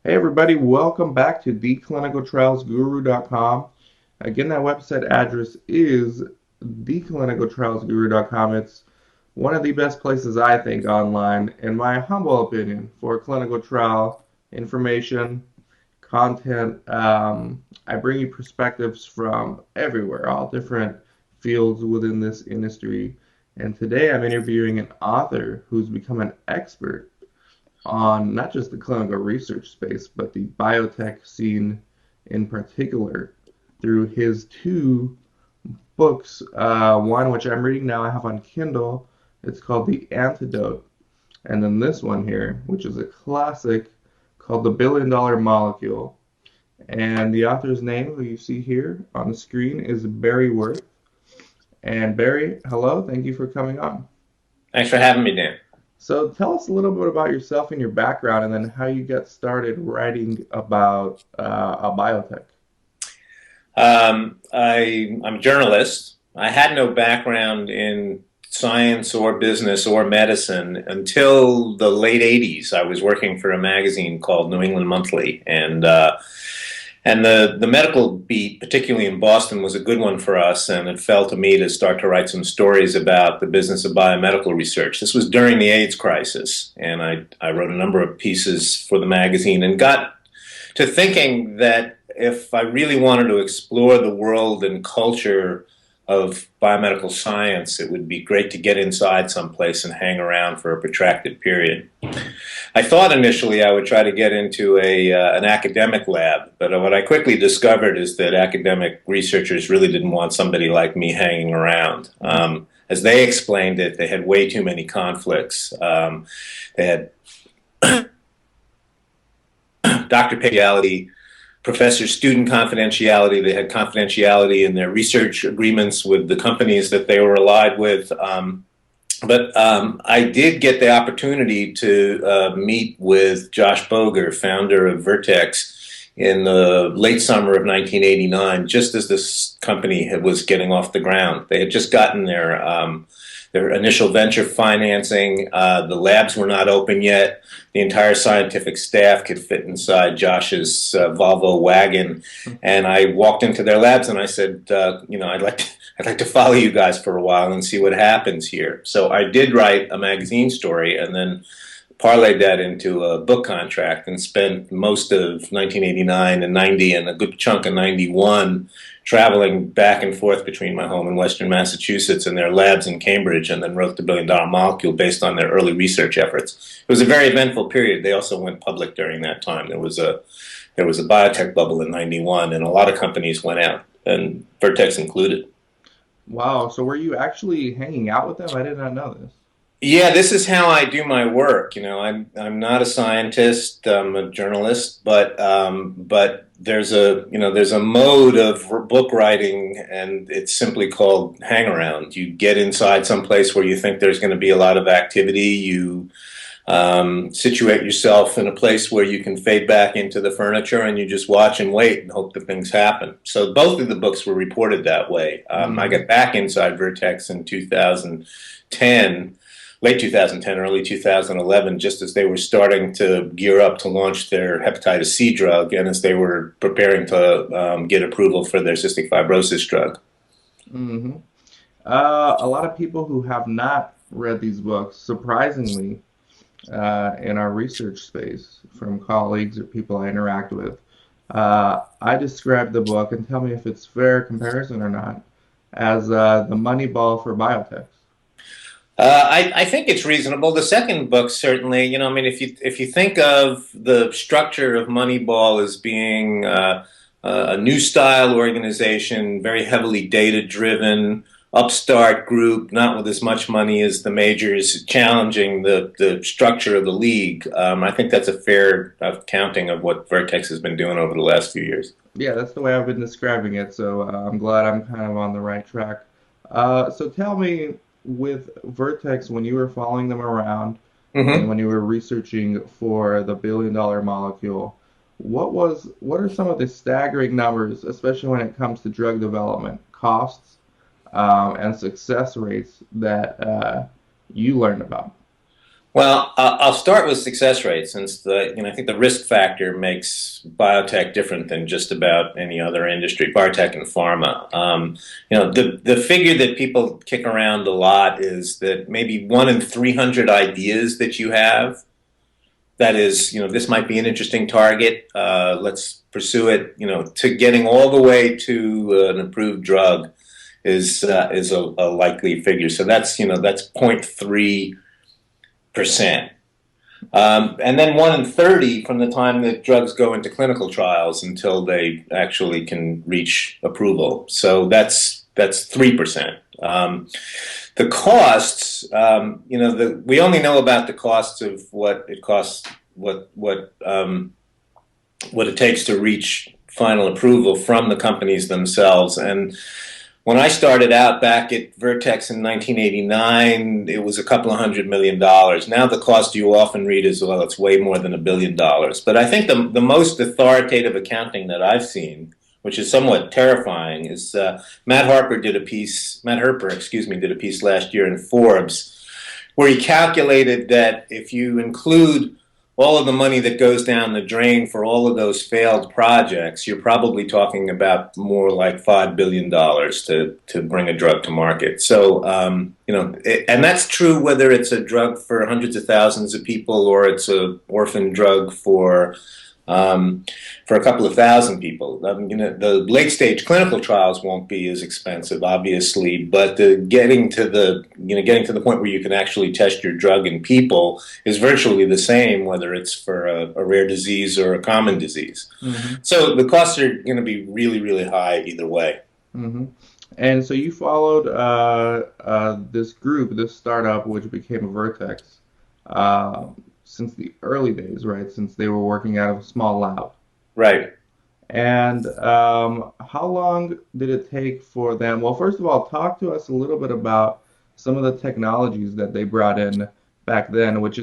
Hey everybody, welcome back to theclinicaltrialsguru.com. Again, that website address is theclinicaltrialsguru.com. It's one of the best places I think online, in my humble opinion, for clinical trial information, content. I bring you perspectives from everywhere, all different fields within this industry. And today I'm interviewing an author who's become an expert on not just the clinical research space, but the biotech scene in particular through his two books. One, which I'm reading now, I have on Kindle. It's called The Antidote. And then this one here, which is a classic called The $1 Billion Molecule. And the author's name, who you see here on the screen, is Barry Werth. And Barry, hello, thank you for coming on. Thanks for having me, Dan. So tell us a little bit about yourself and your background, and then how you got started writing about a biotech. I'm a journalist. I had no background in science or business or medicine until the late 80s. I was working for a magazine called New England Monthly, and the medical beat, particularly in Boston, was a good one for us, and it fell to me to start to write some stories about the business of biomedical research. This was during the AIDS crisis, and I wrote a number of pieces for the magazine and got to thinking that if I really wanted to explore the world and culture of biomedical science, it would be great to get inside someplace and hang around for a protracted period. I thought initially I would try to get into an academic lab, but what I quickly discovered is that academic researchers really didn't want somebody like me hanging around. As they explained it, they had way too many conflicts. They had doctor patient, professor-student confidentiality. They had confidentiality in their research agreements with the companies that they were allied with. But I did get the opportunity to meet with Josh Boger, founder of Vertex, in the late summer of 1989, just as this company was getting off the ground. They had just gotten their initial venture financing. The labs were not open yet. The entire scientific staff could fit inside Josh's Volvo wagon. And I walked into their labs and I said, I'd like to follow you guys for a while and see what happens here. So I did write a magazine story and then parlayed that into a book contract and spent most of 1989 and 90 and a good chunk of 91 traveling back and forth between my home in Western Massachusetts and their labs in Cambridge, and then wrote The $1 Billion Molecule based on their early research efforts. It was a very eventful period. They also went public during that time. There was a biotech bubble in 91, and a lot of companies went out, and Vertex included. Wow, so were you actually hanging out with them? I did not know this. Yeah, this is how I do my work. I'm not a scientist. I'm a journalist, but there's a mode of book writing, and it's simply called hang around. You get inside some place where you think there's going to be a lot of activity. You situate yourself in a place where you can fade back into the furniture, and you just watch and wait and hope that things happen. So both of the books were reported that way. I got back inside Vertex in 2010. Late 2010, early 2011, just as they were starting to gear up to launch their hepatitis C drug and as they were preparing to get approval for their cystic fibrosis drug. hmm a lot of people who have not read these books, surprisingly, in our research space, from colleagues or people I interact with, I describe the book, and tell me if it's fair comparison or not, as the Moneyball for Biotechs. I think it's reasonable. The second book, certainly, if you think of the structure of Moneyball as being a new style organization, very heavily data driven, upstart group, not with as much money as the majors, challenging the structure of the league. I think that's a fair counting of what Vertex has been doing over the last few years. Yeah, that's the way I've been describing it, so I'm glad I'm kind of on the right track. So tell me, with Vertex, when you were following them around and hmm when you were researching for the $1 Billion Molecule, what are some of the staggering numbers, especially when it comes to drug development, costs, and success rates that you learned about? Well, I'll start with success rate, since I think the risk factor makes biotech different than just about any other industry, biotech and pharma. The figure that people kick around a lot is that maybe 1 in 300 ideas that you have, that is, this might be an interesting target. Let's pursue it. To getting all the way to an approved drug is a likely figure. So that's 0.3%. And then 1 in 30 from the time that drugs go into clinical trials until they actually can reach approval. So that's 3%. The costs, we only know about the costs of what it costs, what it takes to reach final approval from the companies themselves. And when I started out back at Vertex in 1989, it was a couple of $100 million. Now the cost you often read is, well, it's way more than $1 billion. But I think the most authoritative accounting that I've seen, which is somewhat terrifying, is Matt Harper did a piece last year in Forbes, where he calculated that if you include all of the money that goes down the drain for all of those failed projects, you're probably talking about more like $5 billion to bring a drug to market. So, and that's true whether it's a drug for hundreds of thousands of people or it's an orphan drug for a couple of thousand people. The late stage clinical trials won't be as expensive, obviously, but getting to the point where you can actually test your drug in people is virtually the same, whether it's for a rare disease or a common disease. Mm-hmm. So the costs are going to be really, really high either way. Mm-hmm. And so you followed this startup, which became a Vertex, since the early days, right? Since they were working out of a small lab. Right. And how long did it take for them? Well, first of all, talk to us a little bit about some of the technologies that they brought in back then, which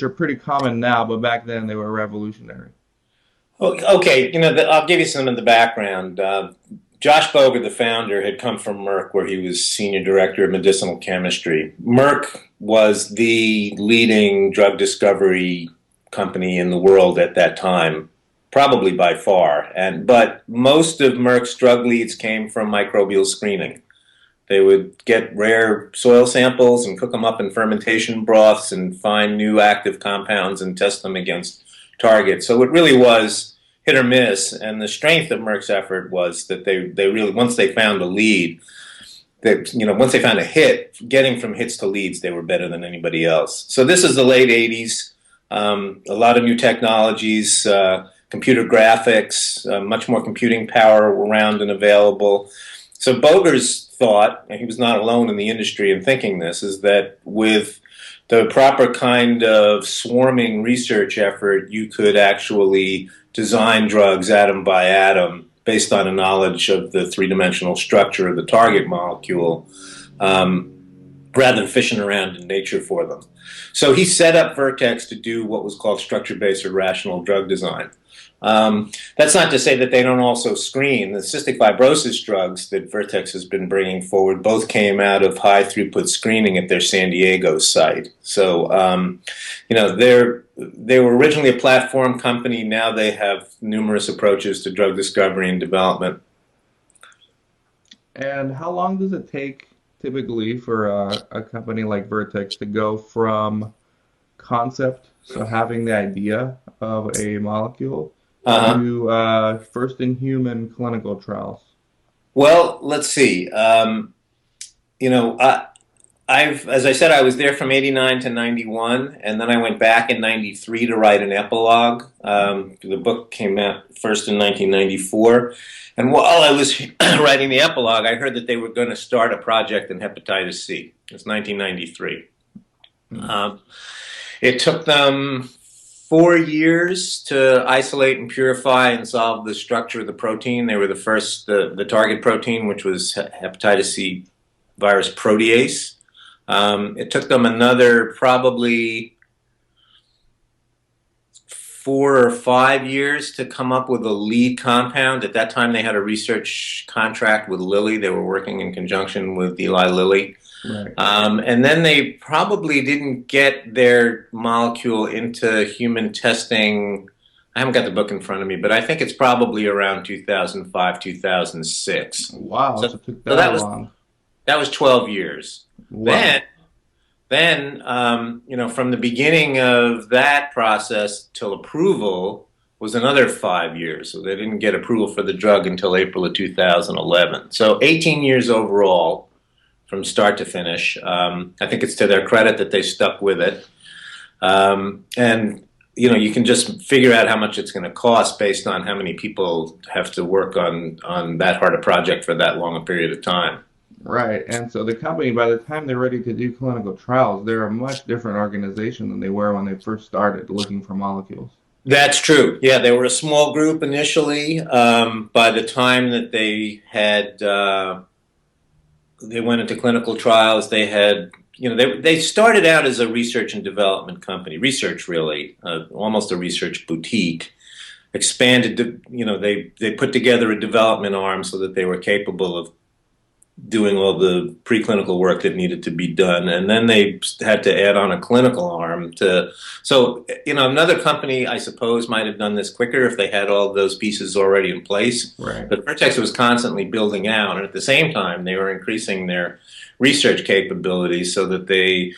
are pretty common now, but back then they were revolutionary. Okay, I'll give you some of the background. Josh Boger, the founder, had come from Merck, where he was senior director of medicinal chemistry. Merck was the leading drug discovery company in the world at that time, probably by far. But most of Merck's drug leads came from microbial screening. They would get rare soil samples and cook them up in fermentation broths and find new active compounds and test them against targets. So it really was hit or miss, and the strength of Merck's effort was that they really, once they found a lead, once they found a hit, getting from hits to leads, they were better than anybody else. So this is the late 80s, a lot of new technologies, computer graphics, much more computing power around and available. So Boger's thought, and he was not alone in the industry in thinking this, is that with the proper kind of swarming research effort, you could actually design drugs atom by atom based on a knowledge of the three-dimensional structure of the target molecule, rather than fishing around in nature for them. So he set up Vertex to do what was called structure-based or rational drug design. That's not to say that they don't also screen. The cystic fibrosis drugs that Vertex has been bringing forward both came out of high-throughput screening at their San Diego site. So, they were originally a platform company. Now they have numerous approaches to drug discovery and development. And how long does it take typically for a company like Vertex to go from concept, so having the idea of a molecule, to first-in-human clinical trials? Well, let's see. As I said, I was there from 89 to 91, and then I went back in 93 to write an epilogue. The book came out first in 1994. And while I was writing the epilogue, I heard that they were going to start a project in hepatitis C. It's 1993. Mm-hmm. It took them 4 years to isolate and purify and solve the structure of the protein. They were the first, the target protein, which was hepatitis C virus protease. It took them another probably 4 or 5 years to come up with a lead compound. At that time, they had a research contract with Lilly. They were working in conjunction with Eli Lilly. Right. And then they probably didn't get their molecule into human testing. I haven't got the book in front of me, but I think it's probably around 2005, 2006. Wow, So, so it took so that long. that was 12 years. Then, Wow. from the beginning of that process till approval was another 5 years. So they didn't get approval for the drug until April of 2011. So 18 years overall from start to finish. I think it's to their credit that they stuck with it. And you can just figure out how much it's going to cost based on how many people have to work on that hard a project for that long a period of time. Right. And so the company, by the time they're ready to do clinical trials, they're a much different organization than they were when they first started looking for molecules. That's true. Yeah, they were a small group initially. By the time that they went into clinical trials, they had they started out as a research and development company, research really, almost a research boutique. Expanded to, they put together a development arm so that they were capable of doing all the preclinical work that needed to be done, and then they had to add on a clinical arm to. So, another company, I suppose, might have done this quicker if they had all those pieces already in place. Right. But Vertex was constantly building out, and at the same time, they were increasing their research capabilities so that they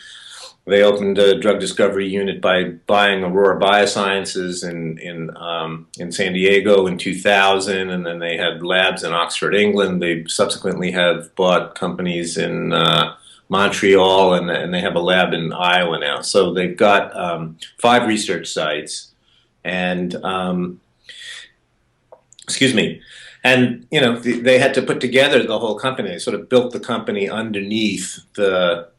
opened a drug discovery unit by buying Aurora Biosciences in San Diego in 2000, and then they had labs in Oxford, England. They subsequently have bought companies in Montreal, and they have a lab in Iowa now. So they've got 5 research sites, and excuse me. And they had to put together the whole company. They sort of built the company underneath the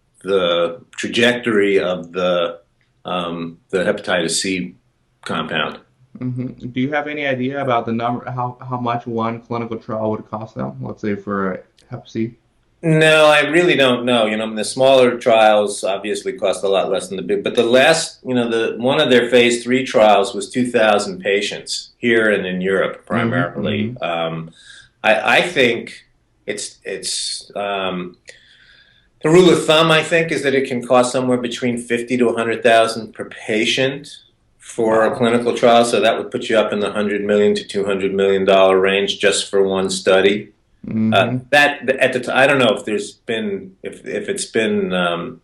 trajectory of the hepatitis C compound. Do you have any idea about the number, how much one clinical trial would cost them? Let's say for Hep C. No, I really don't know. The smaller trials obviously cost a lot less than the big. But the last, one of their phase 3 trials was 2,000 patients here and in Europe primarily. I think it's the rule of thumb, I think, is that it can cost somewhere between 50 to 100,000 per patient for a clinical trial. So that would put you up in the $100 million to $200 million range just for one study. That at the I don't know if it's been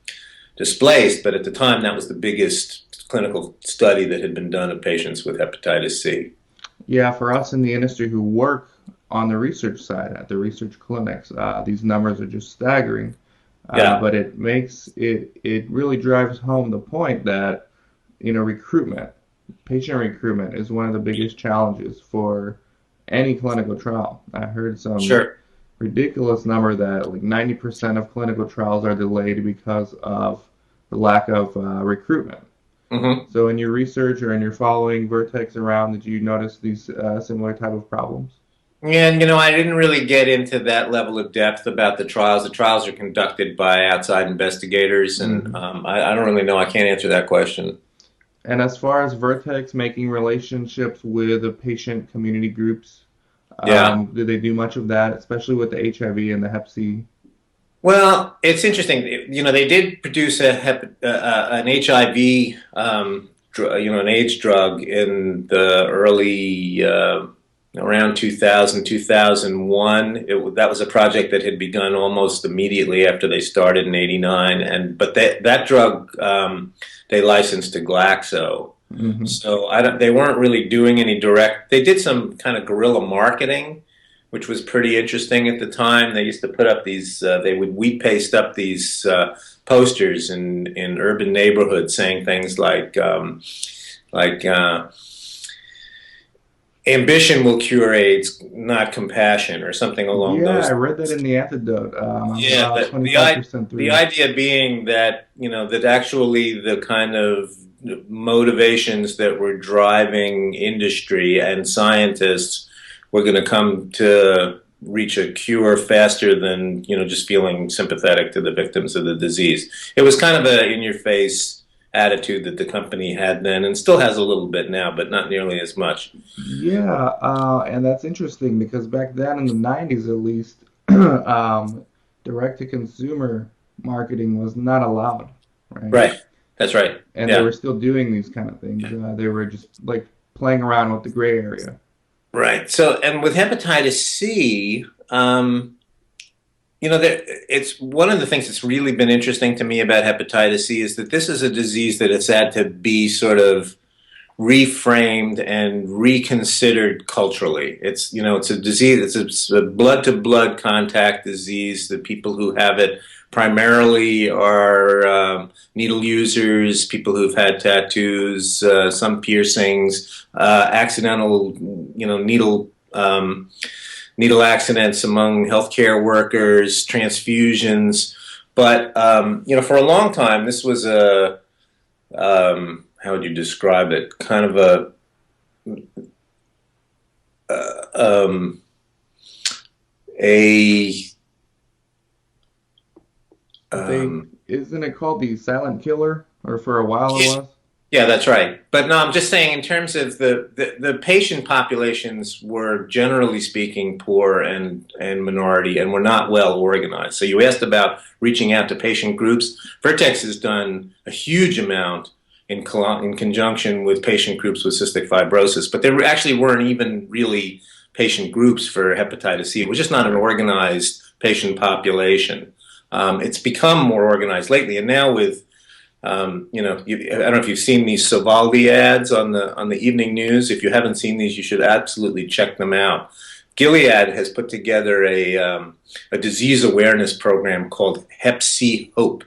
displaced, but at the time that was the biggest clinical study that had been done of patients with hepatitis C. Yeah, for us in the industry who work on the research side at the research clinics, these numbers are just staggering. But it really drives home the point that patient recruitment is one of the biggest challenges for any clinical trial. I heard some ridiculous number that like 90% of clinical trials are delayed because of the lack of recruitment. So in your research or in your following Vertex around, did you notice these similar type of problems? Yeah, and I didn't really get into that level of depth about the trials. The trials are conducted by outside investigators, and I don't really know. I can't answer that question. And as far as Vertex making relationships with the patient community groups, did they do much of that, especially with the HIV and the Hep C? Well, it's interesting. They did produce an HIV, an AIDS drug in the early around 2000, 2001. That was a project that had begun almost immediately after they started in '89, but that drug they licensed to Glaxo. So they weren't really doing any direct. They did some kind of guerrilla marketing, which was pretty interesting at the time. They used to put up these. They would wheat paste up these posters in urban neighborhoods saying things like ambition will cure AIDS, not compassion, or something along those lines. Yeah, I read that in the Antidote. Yeah, about 25% the idea being that that actually the kind of motivations that were driving industry and scientists were going to come to reach a cure faster than just feeling sympathetic to the victims of the disease. It was kind of a in-your-face attitude that the company had then, and still has a little bit now, but not nearly as much. Yeah, and that's interesting because back then in the 90s at least, direct-to-consumer marketing was not allowed, right? Right. That's right. And they Yeah. were still doing these kind of things. They were just like playing around with the gray area. Right. So, and with hepatitis C, it's one of the things that's really been interesting to me about hepatitis C is that this is a disease that has had to be sort of reframed and reconsidered culturally. It's a disease, it's a blood to blood contact disease. The people who have it primarily are needle users, people who've had tattoos, some piercings, accidental, needle accidents among healthcare workers, transfusions. But, for a long time, this was how would you describe it? Kind of um, a They um, isn't it called the silent killer, or for a while it was? yeah, that's right. But no, I'm just saying in terms of the patient populations were generally speaking poor and minority and were not well organized. So you asked about reaching out to patient groups. Vertex has done a huge amount in conjunction with patient groups with cystic fibrosis, but there actually weren't even really patient groups for hepatitis C. It was just not an organized patient population. It's become more organized lately, and now with I don't know if you've seen these Sovaldi ads on the evening news. If you haven't seen these, you should absolutely check them out. Gilead has put together a disease awareness program called Hep C Hope,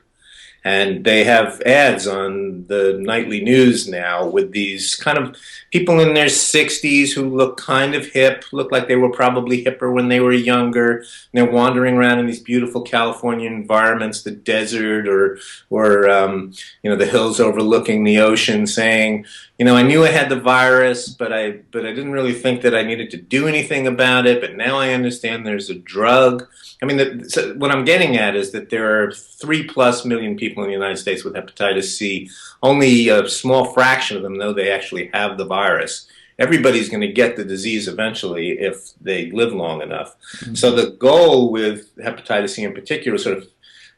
and they have ads on the nightly news now with these kind of people in their 60s who look kind of hip, look like they were probably hipper when they were younger. And they're wandering around in these beautiful California environments, the desert or the hills overlooking the ocean, saying, I knew I had the virus, but I didn't really think that I needed to do anything about it. But now I understand there's a drug. I mean, so what I'm getting at is that there are 3+ million people in the United States with hepatitis C. Only a small fraction of them know they actually have the virus. Everybody's going to get the disease eventually if they live long enough. So Hmm. the goal with hepatitis C in particular is sort of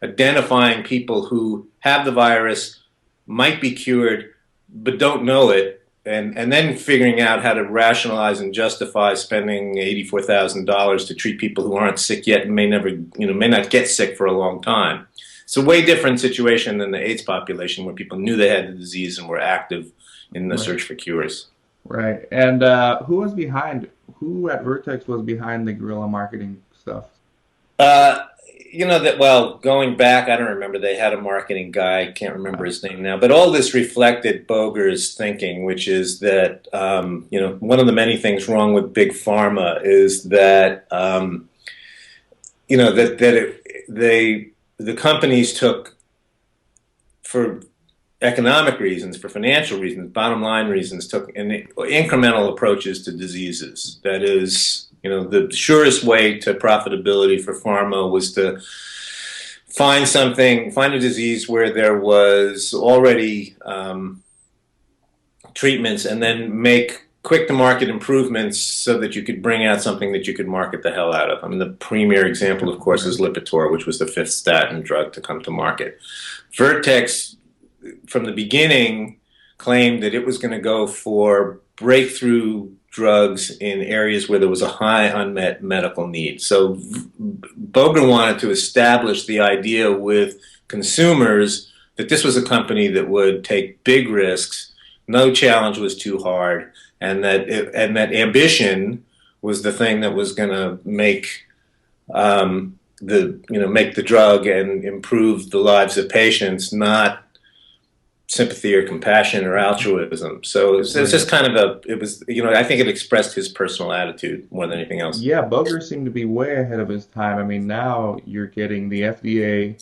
identifying people who have the virus, might be cured, but don't know it, and then figuring out how to rationalize and justify spending $84,000 to treat people who aren't sick yet and may not get sick for a long time. It's a way different situation than the AIDS population, where people knew they had the disease and were active in the Right, search for cures. right. And who at Vertex was behind the guerrilla marketing stuff? Uh, going back, I don't remember. They had a marketing guy. I can't remember Uh, his name now. But all this reflected Boger's thinking, which is that, one of the many things wrong with big pharma is that, the companies took, for economic reasons, for financial reasons, bottom line reasons, took incremental approaches to diseases. That is, the surest way to profitability for pharma was to find a disease where there was already treatments, and then make quick to market improvements so that you could bring out something that you could market the hell out of. I mean, the premier example, of course, is right. Lipitor, which was the fifth statin drug to come to market. Vertex, from the beginning, claimed that it was going to go for breakthrough drugs in areas where there was a high unmet medical need. So Boger wanted to establish the idea with consumers that this was a company that would take big risks, no challenge was too hard, and that ambition was the thing that was going to make the drug and improve the lives of patients, not sympathy or compassion or altruism. So it's Right. just kind of I think it expressed his personal attitude more than anything else. Yeah, Boger seemed to be way ahead of his time. I mean, now you're getting the FDA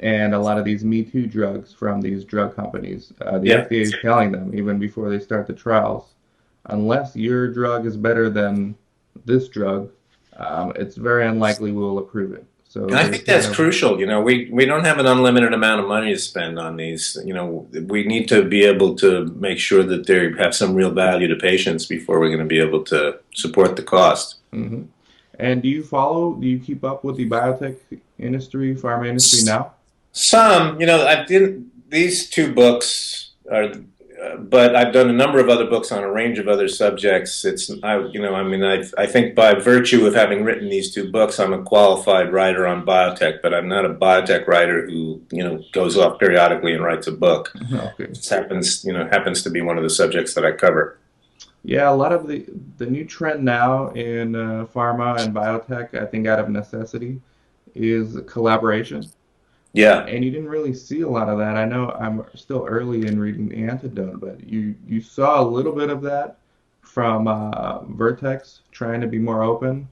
and a lot of these Me Too drugs from these drug companies. The Yeah. FDA is telling them even before they start the trials, unless your drug is better than this drug, it's very unlikely we'll approve it. So And I they're think kind that's of crucial. We don't have an unlimited amount of money to spend on these. We need to be able to make sure that they have some real value to patients before we're going to be able to support the cost. hmm. And do you keep up with the biotech industry, pharma industry now? Some, I didn't. These two books are, but I've done a number of other books on a range of other subjects. I think by virtue of having written these two books, I'm a qualified writer on biotech, but I'm not a biotech writer who, goes off periodically and writes a book. Okay. It happens to be one of the subjects that I cover. Yeah, a lot of the new trend now in pharma and biotech, I think out of necessity, is collaboration. Yeah. And you didn't really see a lot of that. I know I'm still early in reading the Antidote, but you saw a little bit of that from Vertex trying to be more open,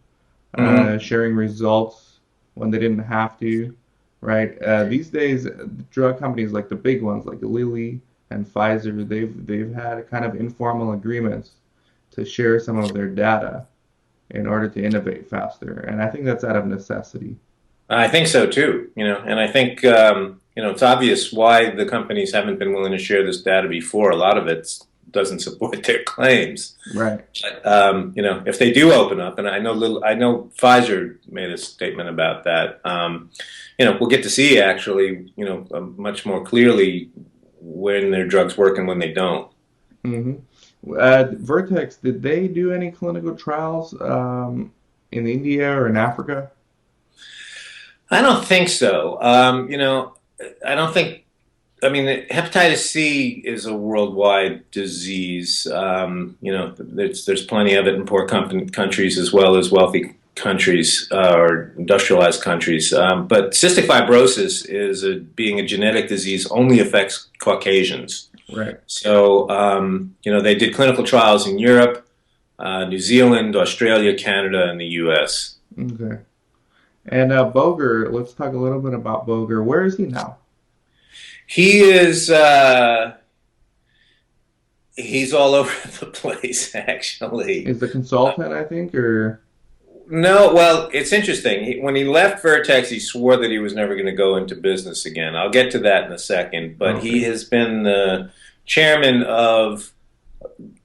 Hmm. sharing results when they didn't have to, right? These days, drug companies like the big ones, like Lilly and Pfizer, they've had kind of informal agreements to share some of their data in order to innovate faster, and I think that's out of necessity. I think so too, and I think it's obvious why the companies haven't been willing to share this data before. A lot of it doesn't support their claims. Right. But, if they do open up, and I know Pfizer made a statement about that. We'll get to see actually, much more clearly when their drugs work and when they don't. hmm Vertex, did they do any clinical trials in India or in Africa? I don't think so. I don't think. I mean, hepatitis C is a worldwide disease. There's plenty of it in poor countries as well as wealthy countries or industrialized countries. But cystic fibrosis being a genetic disease only affects Caucasians. Right. So, they did clinical trials in Europe, New Zealand, Australia, Canada, and the U.S. Okay. And Boger, let's talk a little bit about Boger. Where is he now? He is he's all over the place, actually. Is the consultant, I think, or No, well, it's interesting. When he left Vertex, he swore that he was never going to go into business again. I'll get to that in a second. But he okay. has been the chairman of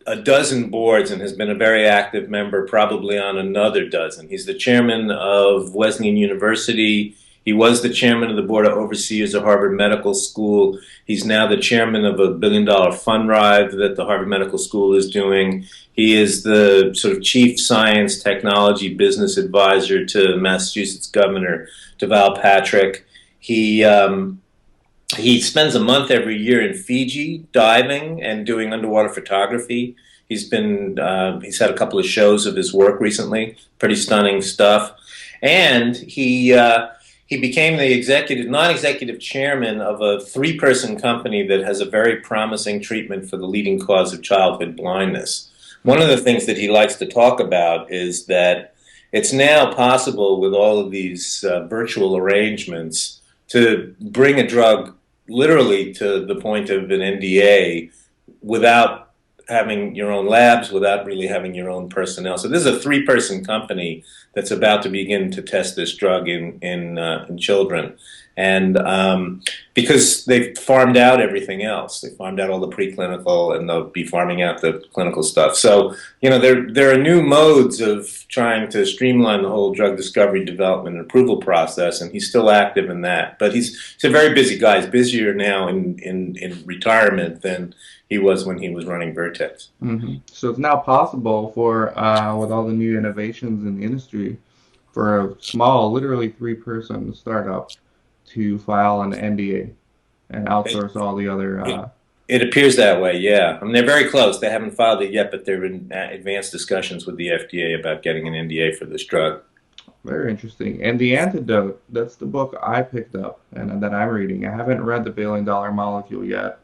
a dozen boards and has been a very active member, probably on another dozen. He's the chairman of Wesleyan University. He was the chairman of the board of overseers of Harvard Medical School. He's now the chairman of a $1 billion fund drive that the Harvard Medical School is doing. He is the sort of chief science, technology, business advisor to Massachusetts Governor Deval Patrick. He spends a month every year in Fiji diving and doing underwater photography. He's had a couple of shows of his work recently, pretty stunning stuff, and he became the non-executive chairman of a three-person company that has a very promising treatment for the leading cause of childhood blindness. One of the things that he likes to talk about is that it's now possible with all of these virtual arrangements to bring a drug literally to the point of an NDA without having your own labs, without really having your own personnel. So this is a three-person company that's about to begin to test this drug in children, and because they've farmed out everything else, they farmed out all the preclinical, and they'll be farming out the clinical stuff. So there are new modes of trying to streamline the whole drug discovery, development, and approval process, and he's still active in that. But he's a very busy guy. He's busier now in retirement than he was when he was running Vertex. So it's now possible for, with all the new innovations in the industry, for a small, literally three-person startup to file an NDA and outsource all the other. It appears that way, yeah. I mean, they're very close. They haven't filed it yet, but they're in advanced discussions with the FDA about getting an NDA for this drug. Very interesting. And the Antidote, that's the book I picked up and that I'm reading. I haven't read the Billion-Dollar Molecule yet.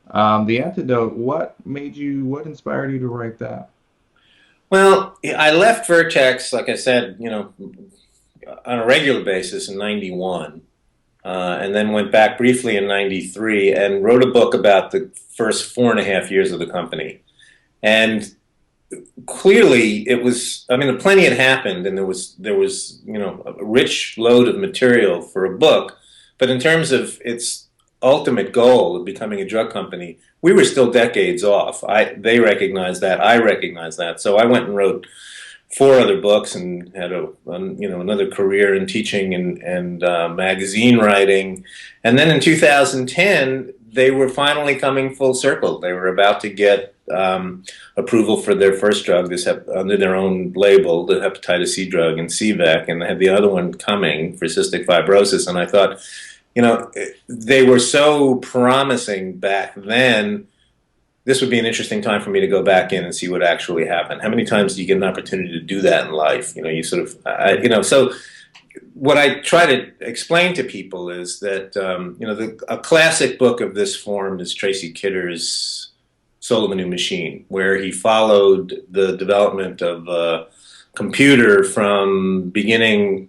The Antidote, what inspired you to write that? Well, I left Vertex, like I said, on a regular basis in '91, and then went back briefly in '93 and wrote a book about the first 4.5 years of the company. And clearly, it was. I mean, plenty had happened, and there was a rich load of material for a book. But in terms of its ultimate goal of becoming a drug company, we were still decades off. They recognized that. I recognized that. So I went and wrote four other books and had another career in teaching and magazine writing. And then in 2010, they were finally coming full circle. They were about to get approval for their first drug, under their own label, the hepatitis C drug, and CVEC, and they had the other one coming for cystic fibrosis. And I thought, they were so promising back then. This would be an interesting time for me to go back in and see what actually happened. How many times do you get an opportunity to do that in life? You sort of, so what I try to explain to people is that, a classic book of this form is Tracy Kidder's Soul of a New Machine, where he followed the development of a computer from beginning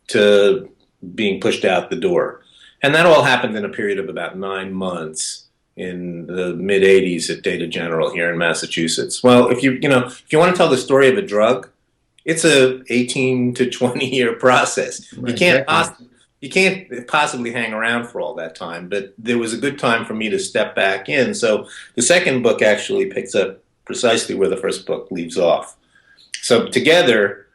to being pushed out the door. And that all happened in a period of about 9 months in the mid 80s at Data General here in Massachusetts. Well, if you want to tell the story of a drug, it's a 18 to 20 year process. Right, You can't possibly hang around for all that time, but there was a good time for me to step back in. So the second book actually picks up precisely where the first book leaves off. So together,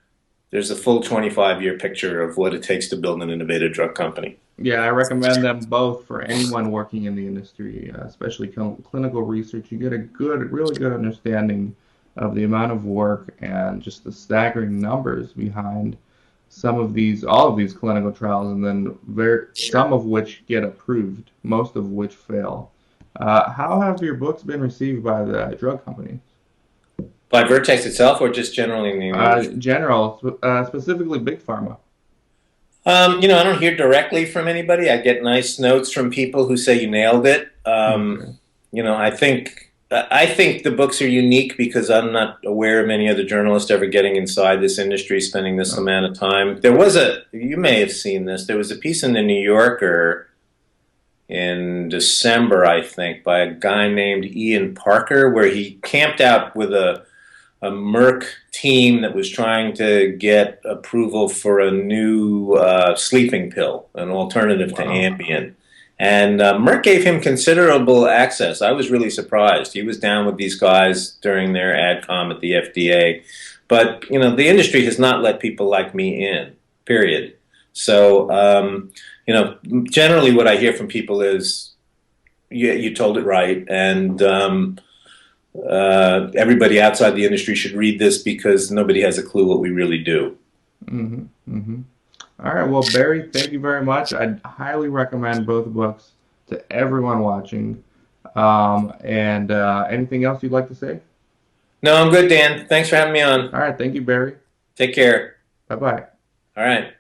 there's a full 25-year picture of what it takes to build an innovative drug company. Yeah, I recommend them both for anyone working in the industry, especially clinical research. You get a really good understanding of the amount of work and just the staggering numbers behind all of these clinical trials, and then some of which get approved, most of which fail. How have your books been received by the drug companies? By Vertex itself, or just generally in the industry? General, specifically big pharma. I don't hear directly from anybody. I get nice notes from people who say you nailed it. Okay. I think the books are unique because I'm not aware of any other journalist ever getting inside this industry, spending this amount of time. You may have seen this, there was a piece in the New Yorker in December, I think, by a guy named Ian Parker, where he camped out with a Merck team that was trying to get approval for a new sleeping pill, an alternative to Ambien. And Merck gave him considerable access. I was really surprised. He was down with these guys during their AdCom at the FDA. But, the industry has not let people like me in, period. So, generally what I hear from people is, you told it right. And everybody outside the industry should read this because nobody has a clue what we really do. Mm-hmm, mm-hmm. All right, well, Barry, thank you very much. I'd highly recommend both books to everyone watching. And anything else you'd like to say? No, I'm good, Dan. Thanks for having me on. All right, thank you, Barry. Take care. Bye-bye. All right.